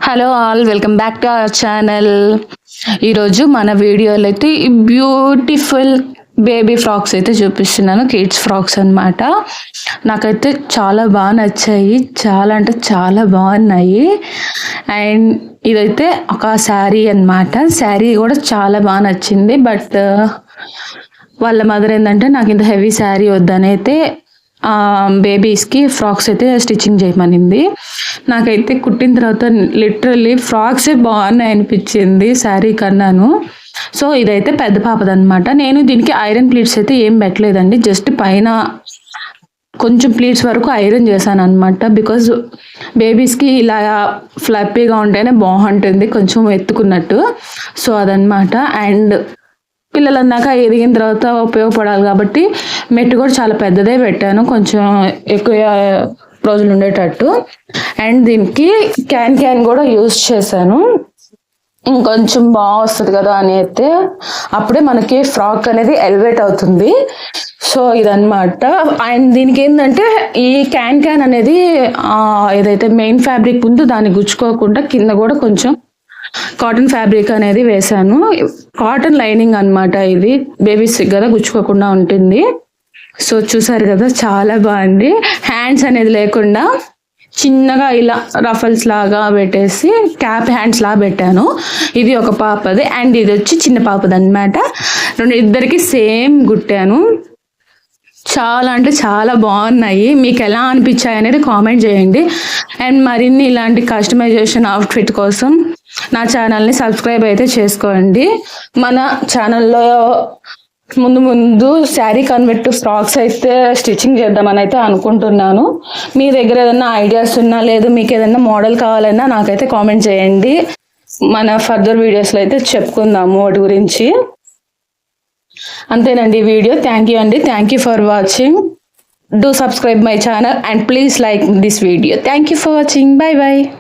Hello all, welcome back to our channel. ఈరోజు మన వీడియోలో అయితే ఈ బ్యూటిఫుల్ బేబీ ఫ్రాక్స్ అయితే చూపిస్తున్నాను. కిడ్స్ ఫ్రాక్స్ అనమాట. నాకైతే చాలా బాగా నచ్చాయి, చాలా అంటే చాలా బాగున్నాయి. అండ్ ఇదైతే ఒక శారీ అనమాట. శారీ కూడా చాలా బాగా నచ్చింది. బట్ వాళ్ళ మదర్ ఏంటంటే నాకు ఇంత హెవీ శారీ వద్దని అయితే బేబీస్కి ఫ్రాక్స్ అయితే స్టిచ్చింగ్ చేయమనింది. నాకైతే కుట్టిన తర్వాత లిటరల్లీ ఫ్రాక్సే బాగున్నాయి అనిపించింది శారీ కన్నాను. సో ఇదైతే పెద్ద పాపదనమాట. నేను దీనికి ఐరన్ ప్లీట్స్ అయితే ఏం పెట్టలేదండి, జస్ట్ పైన కొంచెం ప్లీట్స్ వరకు ఐరన్ చేశాను అనమాట. బికాజ్ బేబీస్కి ఇలా ఫ్లప్పీగా ఉంటేనే బాగుంటుంది, కొంచెం ఎత్తుకున్నట్టు. సో అదనమాట. అండ్ పిల్లలు అన్నాక ఎదిగిన తర్వాత ఉపయోగపడాలి కాబట్టి మెట్టు కూడా చాలా పెద్దదే పెట్టాను, కొంచెం ఎక్కువ రోజులు ఉండేటట్టు. అండ్ దీనికి క్యాన్ కూడా యూజ్ చేశాను, ఇంకొంచెం బాగా వస్తుంది కదా అని అయితే. అప్పుడే మనకి ఫ్రాక్ అనేది ఎలివేట్ అవుతుంది. సో ఇదన్నమాట. అండ్ దీనికి ఏంటంటే ఈ క్యాన్ అనేది ఏదైతే మెయిన్ ఫ్యాబ్రిక్ ఉందో దాన్ని గుచ్చుకోకుండా కింద కూడా కొంచెం కాటన్ ఫ్యాబ్రిక్ అనేది వేసాను. కాటన్ లైనింగ్ అనమాట. ఇది బేబీస్ కదా గుచ్చుకోకుండా ఉంటుంది. సో చూసారు కదా, చాలా బాగుంది. హ్యాండ్స్ అనేది లేకుండా చిన్నగా ఇలా రఫల్స్ లాగా పెట్టేసి క్యాప్ హ్యాండ్స్ లాగా పెట్టాను. ఇది ఒక పాపది అండ్ ఇది వచ్చి చిన్న పాపది అనమాట. ఇద్దరికి సేమ్ కుట్టాను. చాలా అంటే చాలా బాగున్నాయి. మీకు ఎలా అనిపించాయి అనేది కామెంట్ చేయండి. అండ్ మరిన్ని ఇలాంటి కస్టమైజేషన్ అవుట్ఫిట్ కోసం నా ఛానల్ని సబ్స్క్రైబ్ అయితే చేసుకోండి. మన ఛానల్లో ముందు శారీ కన్వర్ట్ ఫ్రాక్స్ అయితే స్టిచ్చింగ్ చేద్దామని అయితే అనుకుంటున్నాను. మీ దగ్గర ఏదైనా ఐడియాస్ ఉన్నా, లేదు మీకు ఏదైనా మోడల్ కావాలన్నా నాకైతే కామెంట్ చేయండి. మన ఫర్దర్ వీడియోస్లో అయితే చెప్పుకుందాము వాటి గురించి. అంతేనండి వీడియో. థ్యాంక్ యూ అండి. Thank you for watching. Do subscribe my channel and please like this video. Thank you for watching. By by.